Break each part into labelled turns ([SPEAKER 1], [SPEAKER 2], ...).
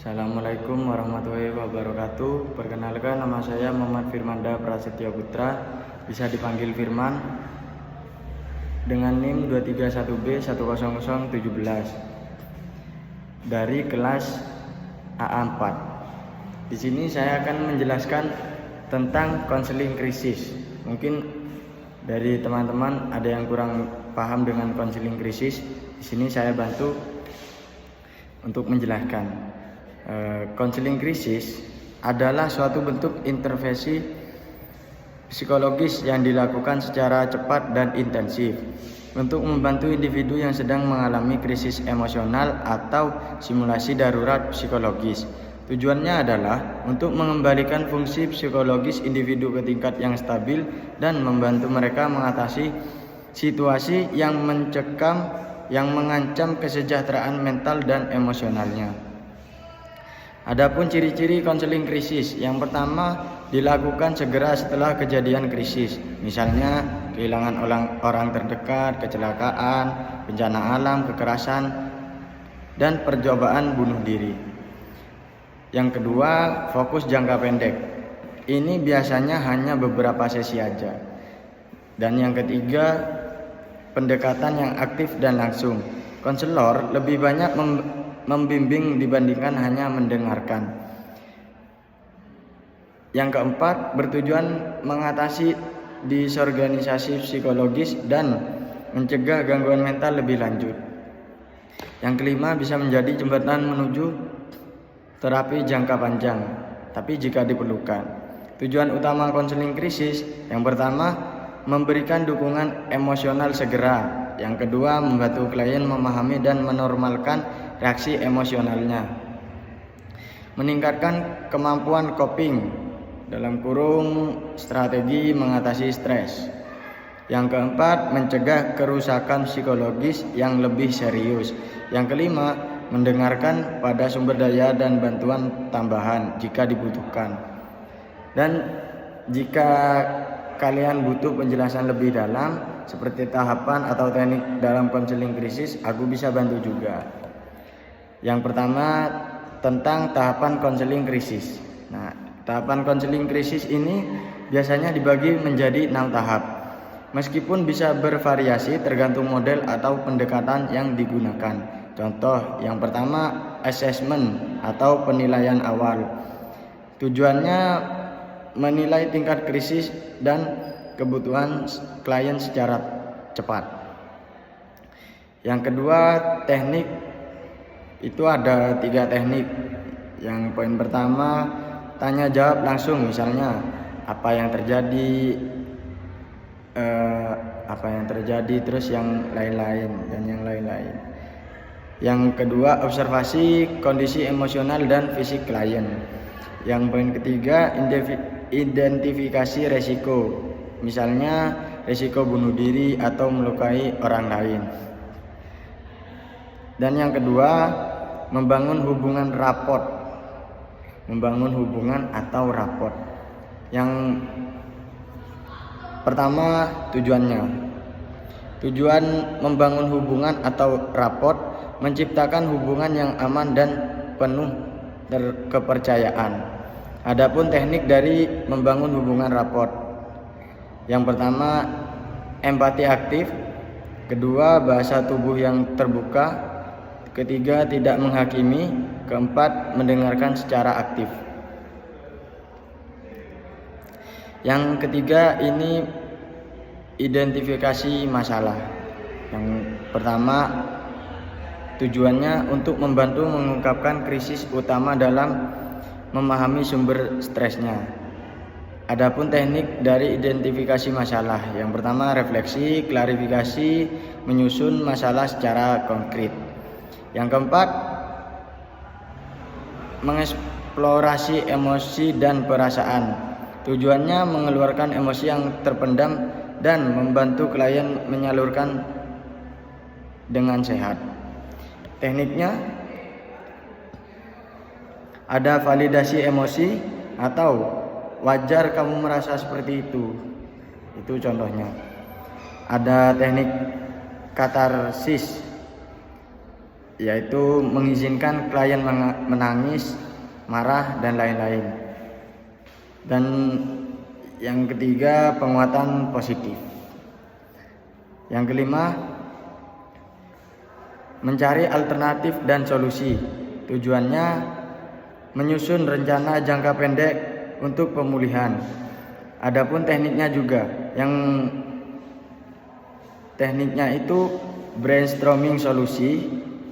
[SPEAKER 1] Assalamualaikum warahmatullahi wabarakatuh. Perkenalkan, nama saya Muhammad Firmanda Prasetyo Putra, bisa dipanggil Firman, dengan NIM 231B10017 dari kelas AA4. Di sini saya akan menjelaskan tentang konseling krisis. Mungkin dari teman-teman ada yang kurang paham dengan konseling krisis. Di sini saya bantu untuk menjelaskan. Konseling krisis adalah suatu bentuk intervensi psikologis yang dilakukan secara cepat dan intensif untuk membantu individu yang sedang mengalami krisis emosional atau simulasi darurat psikologis. Tujuannya adalah untuk mengembalikan fungsi psikologis individu ke tingkat yang stabil dan membantu mereka mengatasi situasi yang mencekam yang mengancam kesejahteraan mental dan emosionalnya. Adapun ciri-ciri konseling krisis, yang pertama dilakukan segera setelah kejadian krisis, misalnya kehilangan orang terdekat, kecelakaan, bencana alam, kekerasan, dan percobaan bunuh diri. Yang kedua, fokus jangka pendek. Ini biasanya hanya beberapa sesi aja. Dan yang ketiga, pendekatan yang aktif dan langsung. Konselor lebih banyak membimbing dibandingkan hanya mendengarkan. Yang keempat, bertujuan mengatasi disorganisasi psikologis dan mencegah gangguan mental lebih lanjut. Yang kelima, bisa menjadi jembatan menuju terapi jangka panjang, tapi jika diperlukan. Tujuan utama konseling krisis, yang pertama, memberikan dukungan emosional segera. Yang kedua, membantu klien memahami dan menormalkan reaksi emosionalnya. Meningkatkan kemampuan coping, dalam kurung strategi mengatasi stres. Yang keempat, mencegah kerusakan psikologis yang lebih serius. Yang kelima, mendengarkan pada sumber daya dan bantuan tambahan jika dibutuhkan. Dan jika kalian butuh penjelasan lebih dalam seperti tahapan atau teknik dalam konseling krisis, aku bisa bantu juga. Yang pertama, tentang tahapan konseling krisis. Nah, tahapan konseling krisis ini biasanya dibagi menjadi 6 tahap. Meskipun bisa bervariasi tergantung model atau pendekatan yang digunakan. Contoh, yang pertama, assessment atau penilaian awal. Tujuannya menilai tingkat krisis dan kebutuhan klien secara cepat. Yang kedua, teknik. Itu ada 3 teknik. Yang poin pertama, tanya jawab langsung, misalnya apa yang terjadi, terus yang lain-lain dan yang lain-lain. Yang kedua, observasi kondisi emosional dan fisik klien. Yang poin ketiga, identifikasi resiko, misalnya resiko bunuh diri atau melukai orang lain. Dan yang kedua, membangun hubungan raport. Yang pertama, tujuan membangun hubungan atau raport, menciptakan hubungan yang aman dan penuh kepercayaan. Adapun teknik dari membangun hubungan raport, yang pertama, empati aktif. Kedua, bahasa tubuh yang terbuka. Ketiga, tidak menghakimi. Keempat, mendengarkan secara aktif. Yang ketiga, ini identifikasi masalah. Yang pertama, tujuannya untuk membantu mengungkapkan krisis utama dalam memahami sumber stresnya. Adapun teknik dari identifikasi masalah, yang pertama, refleksi, klarifikasi, menyusun masalah secara konkret. Yang keempat, mengeksplorasi emosi dan perasaan. Tujuannya mengeluarkan emosi yang terpendam dan membantu klien menyalurkan dengan sehat. Tekniknya ada validasi emosi atau wajar kamu merasa seperti itu. Itu contohnya. Ada teknik katarsis. yaitu mengizinkan klien menangis, marah, dan lain-lain. Dan yang ketiga, penguatan positif. Yang kelima, mencari alternatif dan solusi. Tujuannya menyusun rencana jangka pendek untuk pemulihan. Adapun tekniknya juga, yang tekniknya itu brainstorming solusi,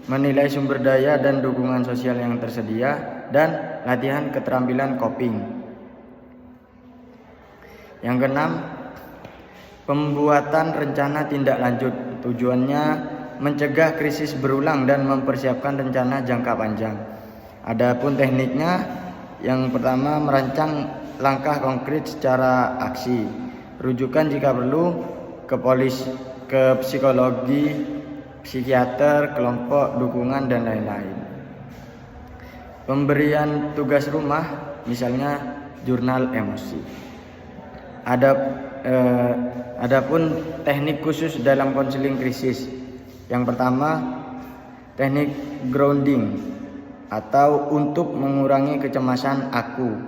[SPEAKER 1] menilai sumber daya dan dukungan sosial yang tersedia, dan latihan keterampilan coping. Yang keenam, pembuatan rencana tindak lanjut. Tujuannya mencegah krisis berulang dan mempersiapkan rencana jangka panjang. Adapun tekniknya, yang pertama, merancang langkah konkret secara aksi. Rujukan jika perlu ke psikologi, psikiater, kelompok dukungan, dan lain-lain. Pemberian tugas rumah, misalnya jurnal emosi. Adapun teknik khusus dalam konseling krisis. Yang pertama, teknik grounding atau untuk mengurangi kecemasan akut.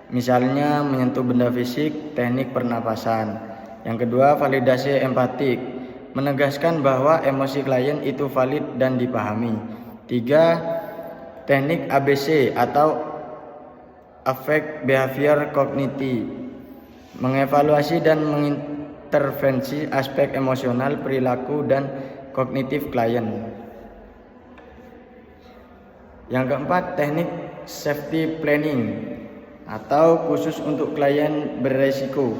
[SPEAKER 1] Misalnya menyentuh benda fisik, teknik pernapasan. Yang kedua, validasi empatik, menegaskan bahwa emosi klien itu valid dan dipahami. 3. Teknik ABC atau affect behavior cognitive, mengevaluasi dan mengintervensi aspek emosional, perilaku, dan kognitif klien. Yang keempat, teknik safety planning atau khusus untuk klien beresiko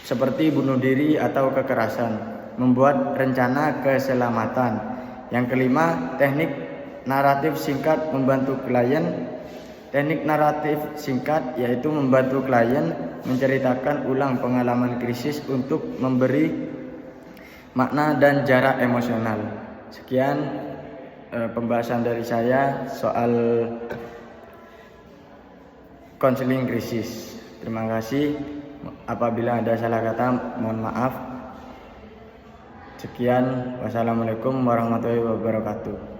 [SPEAKER 1] seperti bunuh diri atau kekerasan, membuat rencana keselamatan. Yang kelima, teknik naratif singkat membantu klien. Teknik naratif singkat yaitu membantu klien menceritakan ulang pengalaman krisis untuk memberi makna dan jarak emosional. Sekian pembahasan dari saya soal konseling krisis. Terima kasih. Apabila ada salah kata, mohon maaf. Sekian, wassalamualaikum warahmatullahi wabarakatuh.